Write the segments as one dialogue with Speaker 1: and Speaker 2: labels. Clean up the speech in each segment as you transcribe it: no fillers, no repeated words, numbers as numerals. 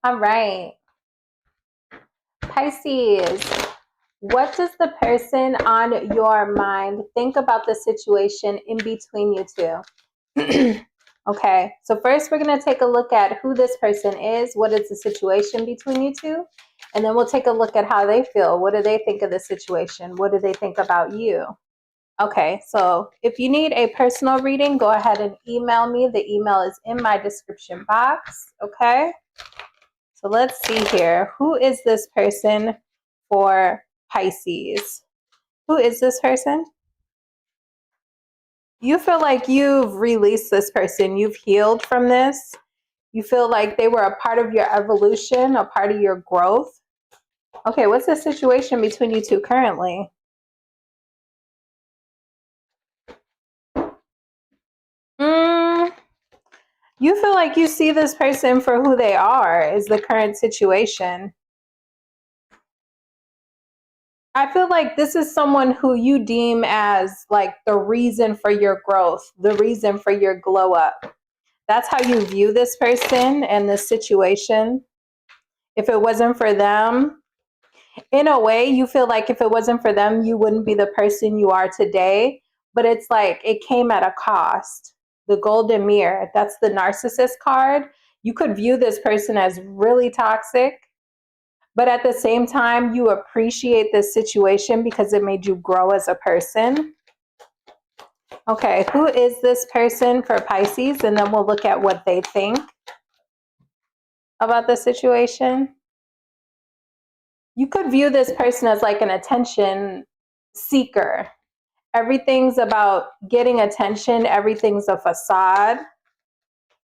Speaker 1: All right. Pisces, what does the person on your mind think about the situation in between you two? Okay, so first we're going to take a look at who this person is. What is the situation between you two? And then we'll take a look at how they feel. What do they think of the situation? What do they think about you? Okay, so if you need a personal reading, go ahead and email me. The email is in my description box. Okay, so let's see here. Who is this person for Pisces? Who is this person? You feel like you've released this person. You've healed from this. You feel like they were a part of your evolution, a part of your growth. Okay, what's the situation between you two currently? You feel like you see this person for who they are, is the current situation. I feel like this is someone who you deem as like the reason for your growth, the reason for your glow up. That's how you view this person and this situation. If it wasn't for them, in a way, you feel like if it wasn't for them, you wouldn't be the person you are today. But it's like it came at a cost. The golden mirror, that's the narcissist card. You could view this person as really toxic, but at the same time, you appreciate this situation because it made you grow as a person. Okay, who is this person for Pisces? And then we'll look at what they think about the situation. You could view this person as like an attention seeker. Everything's about getting attention. Everything's a facade.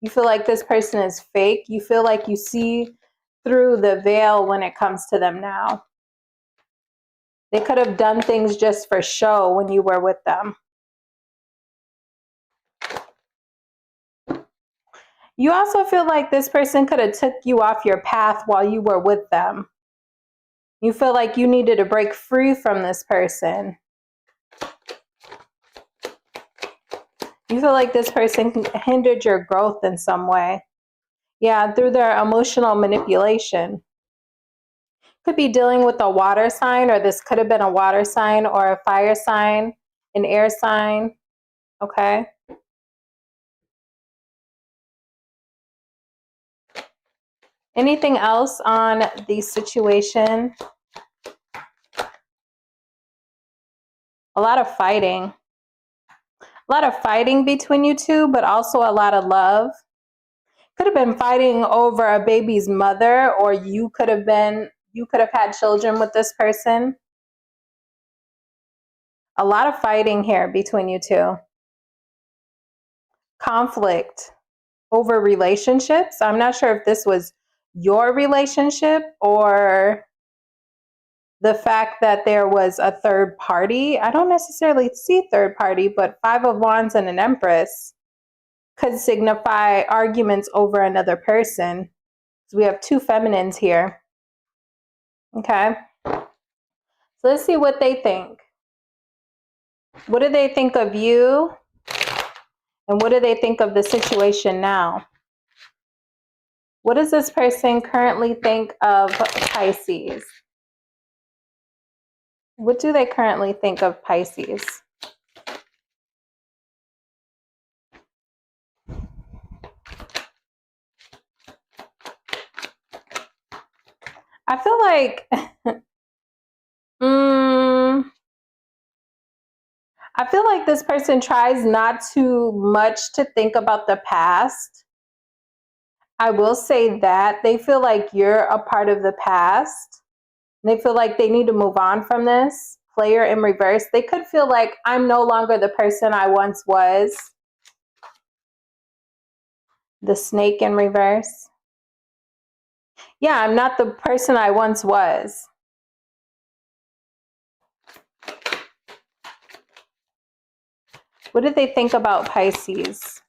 Speaker 1: You feel like this person is fake. You feel like you see through the veil when it comes to them now. They could have done things just for show when you were with them. You also feel like this person could have took you off your path while you were with them. You feel like you needed to break free from this person. You feel like this person hindered your growth in some way. Yeah, through their emotional manipulation. Could be dealing with a water sign, or this could have been a water sign or a fire sign, an air sign. Okay. Anything else on the situation? A lot of fighting. A lot of fighting between you two, but also a lot of love. Could have been fighting over a baby's mother, or you could have had children with this person. A lot of fighting here between you two. Conflict over relationships. I'm not sure if this was your relationship or the fact that there was a third party. I don't necessarily see third party, but 5 of Wands and an Empress could signify arguments over another person. So we have 2 feminines here. Okay. So let's see what they think. What do they think of you? And what do they think of the situation now? What does this person currently think of Pisces? What do they currently think of Pisces? I feel like I feel like this person tries not too much to think about the past. I will say that they feel like you're a part of the past. They feel like they need to move on from this. Player in reverse. They could feel like I'm no longer the person I once was. The snake in reverse. Yeah, I'm not the person I once was. What did they think about Pisces?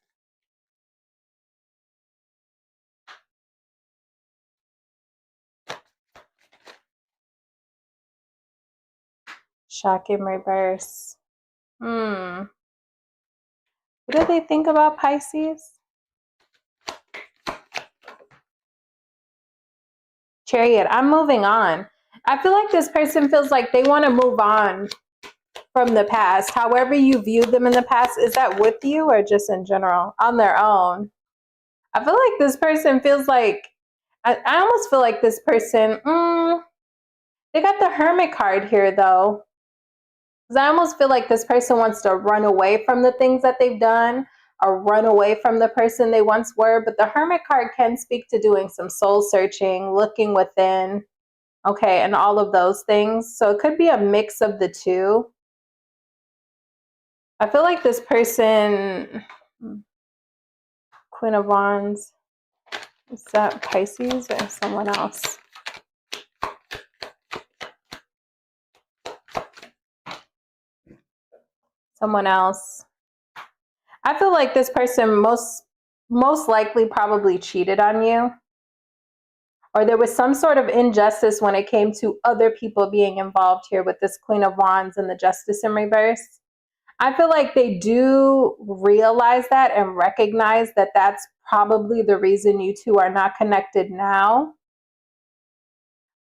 Speaker 1: Shock in reverse. What do they think about Pisces? Chariot. I'm moving on. I feel like this person feels like they want to move on from the past. However you viewed them in the past, is that with you or just in general? On their own. I feel like this person feels like, I almost feel like this person, they got the Hermit card here though. Because I almost feel like this person wants to run away from the things that they've done or run away from the person they once were. But the Hermit card can speak to doing some soul searching, looking within, okay, and all of those things. So it could be a mix of the two. I feel like this person, Queen of Wands, is that Pisces or someone else? Someone else. I feel like this person most likely probably cheated on you, or there was some sort of injustice when it came to other people being involved here with this Queen of Wands and the Justice in reverse. I feel like they do realize that and recognize that that's probably the reason you two are not connected now.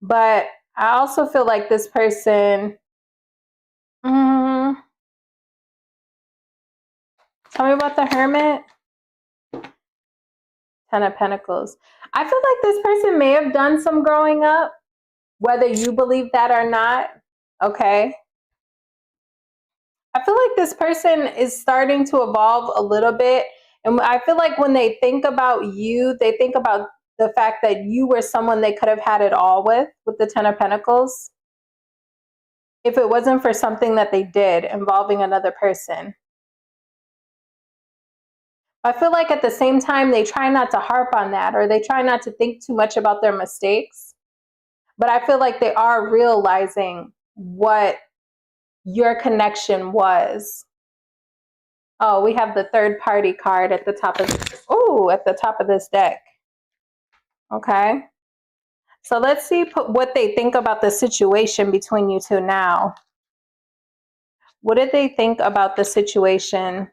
Speaker 1: But I also feel like this person, tell me about the Hermit. Ten of Pentacles. I feel like this person may have done some growing up, whether you believe that or not. Okay. I feel like this person is starting to evolve a little bit. And I feel like when they think about you, they think about the fact that you were someone they could have had it all with the Ten of Pentacles, if it wasn't for something that they did involving another person. I feel like at the same time, they try not to harp on that, or they try not to think too much about their mistakes. But I feel like they are realizing what your connection was. Oh, we have the third party card at the top of, at the top of this deck. Okay. So let's see what they think about the situation between you two now. What did they think about the situation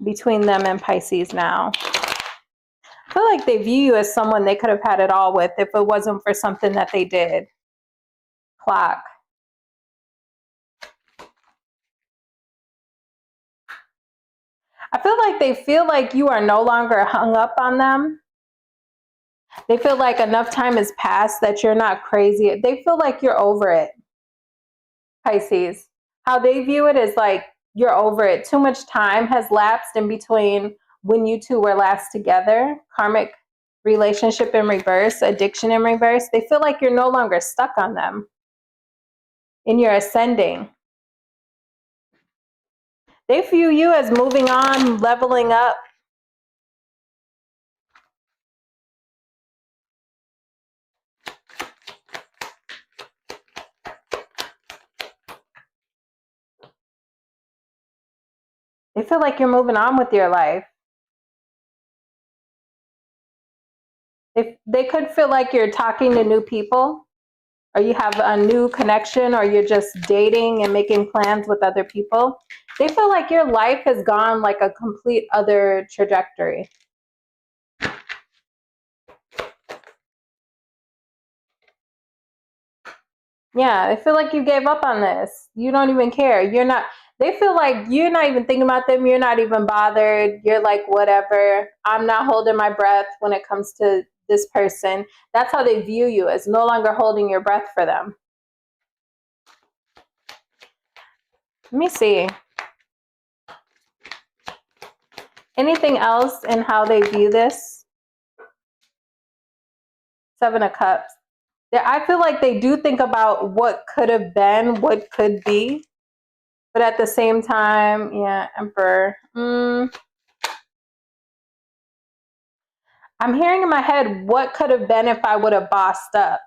Speaker 1: between them and Pisces now? I feel like they view you as someone they could have had it all with if it wasn't for something that they did. Clock. I feel like they feel like you are no longer hung up on them. They feel like enough time has passed that you're not crazy. They feel like you're over it, Pisces. How they view it is like you're over it. Too much time has lapsed in between when you two were last together. Karmic relationship in reverse, addiction in reverse. They feel like you're no longer stuck on them and you're ascending. They view you as moving on, leveling up. They feel like you're moving on with your life. They could feel like you're talking to new people, or you have a new connection, or you're just dating and making plans with other people. They feel like your life has gone like a complete other trajectory. Yeah, they feel like you gave up on this. You don't even care. You're not, they feel like you're not even thinking about them. You're not even bothered. You're like, whatever. I'm not holding my breath when it comes to this person. That's how they view you, as no longer holding your breath for them. Let me see. Anything else in how they view this? Seven of Cups. I feel like they do think about what could have been, what could be. But at the same time, yeah, Emperor. I'm hearing in my head, what could have been if I would have bossed up?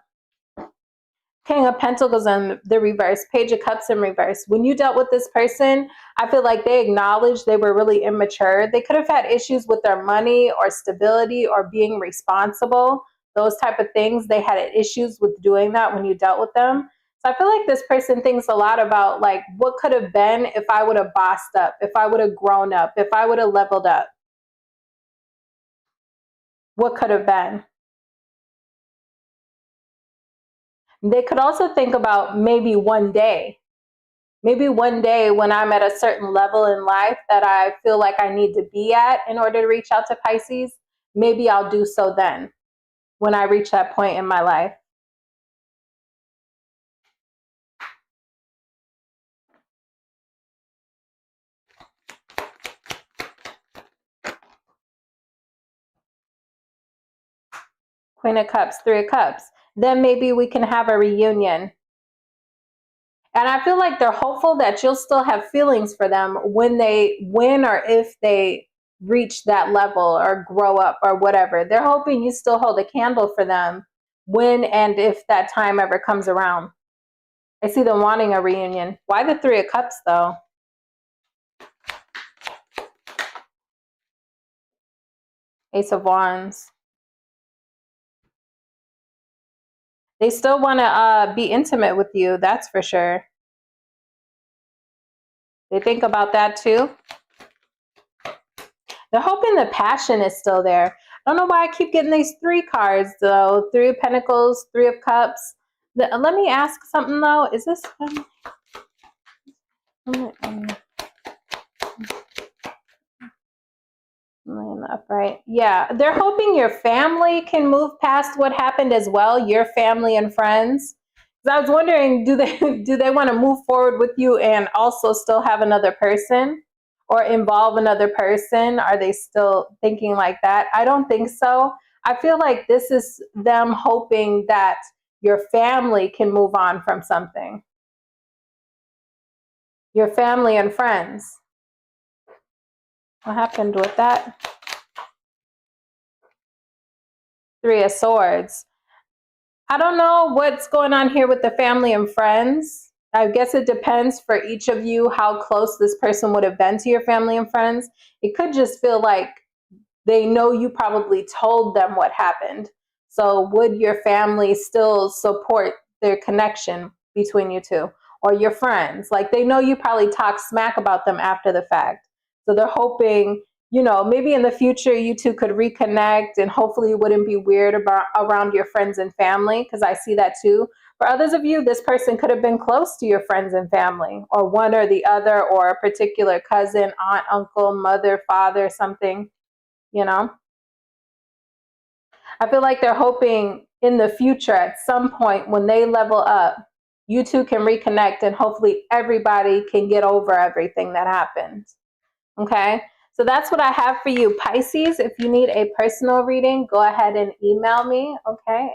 Speaker 1: King of Pentacles in the reverse, Page of Cups in reverse. When you dealt with this person, I feel like they acknowledged they were really immature. They could have had issues with their money or stability or being responsible. Those type of things. They had issues with doing that when you dealt with them. So I feel like this person thinks a lot about like, what could have been if I would have bossed up, if I would have grown up, if I would have leveled up. What could have been? They could also think about maybe one day when I'm at a certain level in life that I feel like I need to be at in order to reach out to Pisces, maybe I'll do so then when I reach that point in my life. Queen of Cups, Three of Cups. Then maybe we can have a reunion. And I feel like they're hopeful that you'll still have feelings for them when or if they reach that level or grow up or whatever. They're hoping you still hold a candle for them when and if that time ever comes around. I see them wanting a reunion. Why the Three of Cups though? Ace of Wands. They still want to be intimate with you, that's for sure. They think about that too. They're hoping the passion is still there. I don't know why I keep getting these three cards though. Three of Pentacles, Three of Cups. Let me ask something though. Is this upright? Yeah, they're hoping your family can move past what happened as well. Your family and friends. Because I was wondering, do they want to move forward with you and also still have another person or involve another person? Are they still thinking like that? I don't think so. I feel like this is them hoping that your family can move on from something. Your family and friends. What happened with that? Three of Swords. I don't know what's going on here with the family and friends. I guess it depends for each of you how close this person would have been to your family and friends. It could just feel like they know you probably told them what happened. So would your family still support their connection between you two? Or your friends? Like they know you probably talk smack about them after the fact. So they're hoping, you know, maybe in the future you two could reconnect and hopefully it wouldn't be weird around your friends and family, because I see that too. For others of you, this person could have been close to your friends and family, or one or the other, or a particular cousin, aunt, uncle, mother, father, something, you know. I feel like they're hoping in the future at some point when they level up, you two can reconnect and hopefully everybody can get over everything that happened. Okay, so that's what I have for you, Pisces. If you need a personal reading, go ahead and email me. Okay.